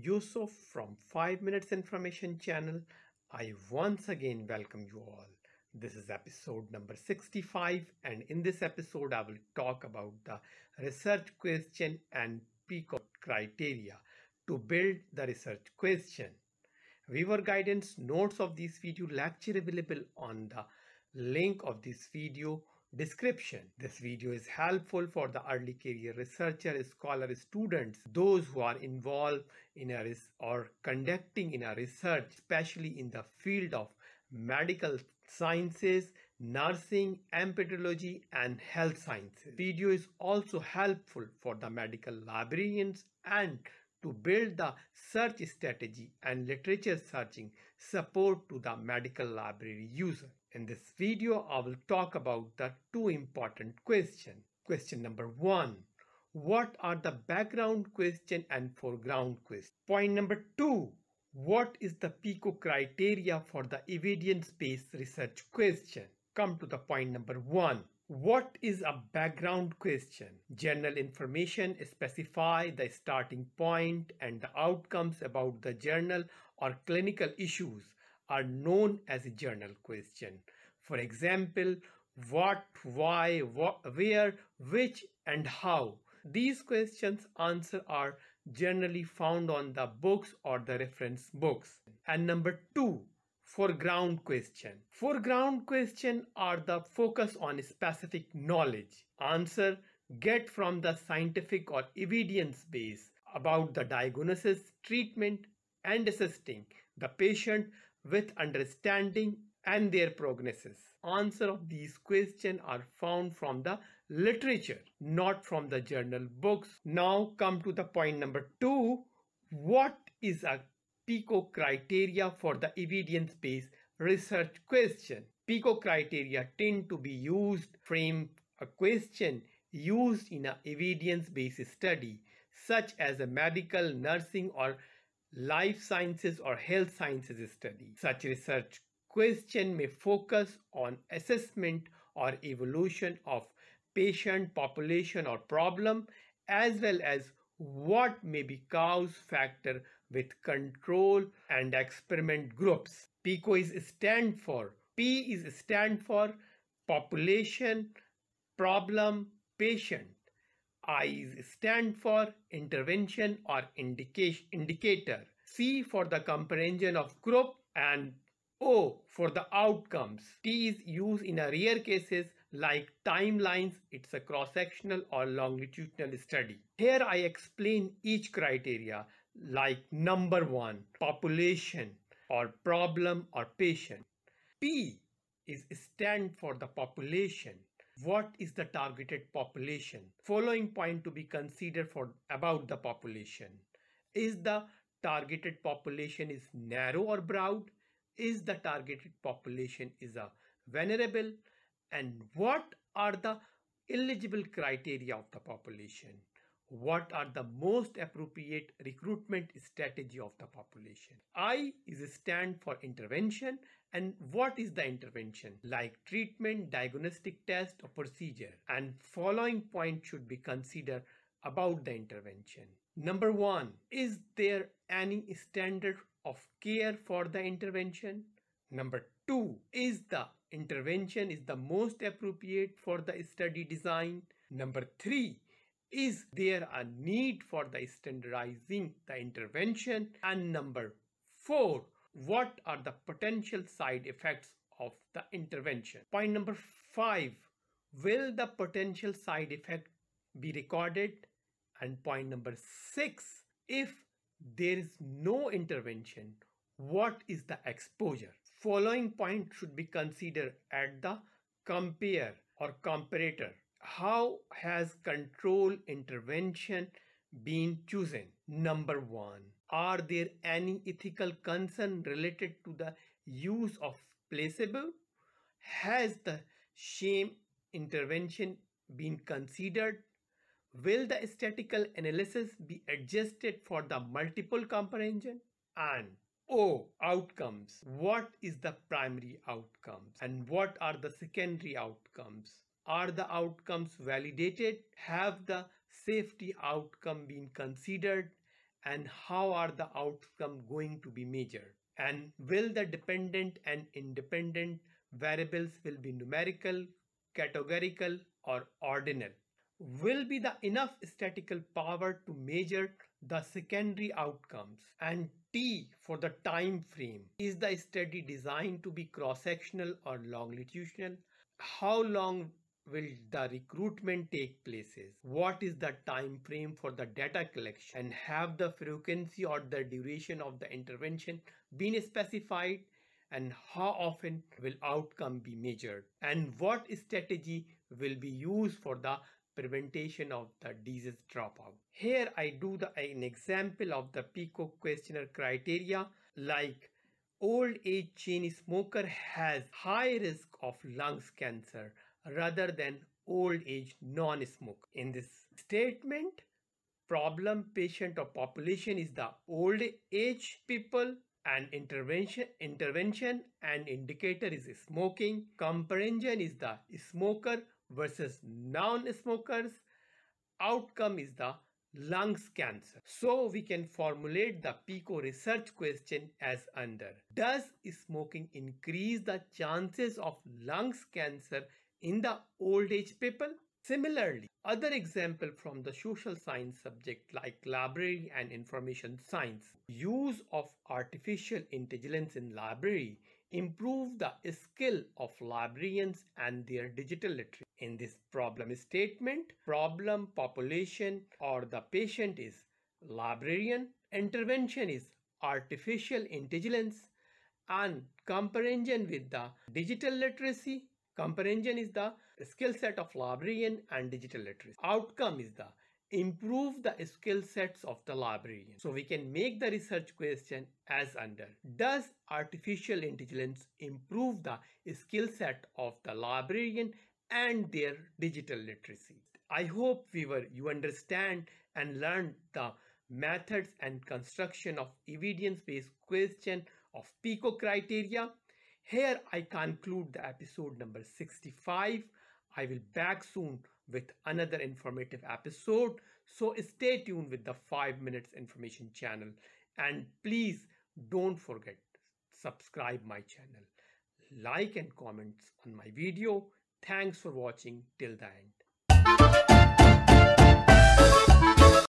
Yusuf from 5 Minutes Information Channel. I once again welcome you all. This is episode number 65, and in this episode I will talk about the research question and PICOT criteria to build the research question. Viewer guidance notes of this video lecture available on the link of this video description. This video is helpful for the early career researcher, scholar, students, those who are involved in a or conducting in a research, especially in the field of medical sciences, nursing, epidemiology, and health sciences. Video is also helpful for the medical librarians and to build the search strategy and literature searching support to the medical library user. In this video, I will talk about the two important questions. Question number 1. What are the background question and foreground question? Point number 2. What is the PICO criteria for the evidence-based research question? Come to the point number 1. What is a background question? General information specify the starting point and the outcomes about the journal or clinical issues are known as a journal question. For example, what, why, where, which, and how. These questions answers are generally found on the books or the reference books. And number 2. Foreground question. Foreground question are the focus on specific knowledge. Answer get from the scientific or evidence base about the diagnosis, treatment, and assisting the patient with understanding and their prognosis. Answer of these questions are found from the literature, not from the journal books. Now come to the point number 2. What is a PICO criteria for the evidence-based research question? PICO criteria tend to be used to frame a question used in an evidence-based study, such as a medical, nursing, or life sciences or health sciences study. Such research question may focus on assessment or evaluation of patient population or problem, as well as what may be cause factor with control and experiment groups. PICO is stand for population, problem, patient. I is stand for intervention or indicator. C for the comprehension of group, and O for the outcomes. T is used in a rare cases like timelines. It's a cross-sectional or longitudinal study. Here I explain each criteria, like number 1, population or problem or patient. P is stand for the population. What is the targeted population? Following point to be considered for about the population. Is the targeted population is narrow or broad? Is the targeted population is a vulnerable? And what are the eligible criteria of the population? What are the most appropriate recruitment strategy of the population? I is stand for intervention. And what is the intervention? Like treatment, diagnostic test, or procedure. And following point should be considered about the intervention. Number 1, is there any standard of care for the intervention? Number 2, is the intervention is the most appropriate for the study design? Number 3, is there a need for the standardizing the intervention? And number 4, what are the potential side effects of the intervention? Point number 5, will the potential side effect be recorded? And point number 6, if there is no intervention, what is the exposure? Following point should be considered at the compare or comparator. How has control intervention been chosen? Number 1, are there any ethical concern related to the use of placebo? Has the sham intervention been considered? Will the statistical analysis be adjusted for the multiple comprehension? And O, outcomes. What is the primary outcomes and what are the secondary outcomes? Are the outcomes validated? Have the safety outcome been considered? and how are the outcome going to be measured, and will the dependent and independent variables will be numerical, categorical, or ordinal, will be the enough statistical power to measure the secondary outcomes, and T for the time frame. Is the study designed to be cross-sectional or longitudinal? How long will the recruitment take places? What is the time frame for the data collection? And have the frequency or the duration of the intervention been specified? And how often will outcome be measured? And what strategy will be used for the prevention of the disease dropout? Here I do an example of the PICO questionnaire criteria, like old age chain smoker has high risk of lungs cancer rather than old age non-smoker. In this statement, problem patient or population is the old age people, and intervention and indicator is smoking. Comparison is the smoker versus non-smokers. Outcome is the lungs cancer. So we can formulate the PICO research question as under: does smoking increase the chances of lungs cancer in the old age people? Similarly, other example from the social science subject like library and information science. Use of artificial intelligence in library improve the skill of librarians and their digital literacy. In this problem statement, problem population or the patient is librarian, intervention is artificial intelligence, and comparison with the digital literacy. Comparison is the skill set of librarian and digital literacy. Outcome is the improve the skill sets of the librarian. So we can make the research question as under: does artificial intelligence improve the skill set of the librarian and their digital literacy? I hope viewer you understand and learn the methods and construction of evidence-based question of PICO criteria. Here I conclude the episode number 65. I will back soon with another informative episode. So stay tuned with the 5 Minutes Information channel, and please don't forget subscribe my channel, like and comments on my video. Thanks for watching till the end.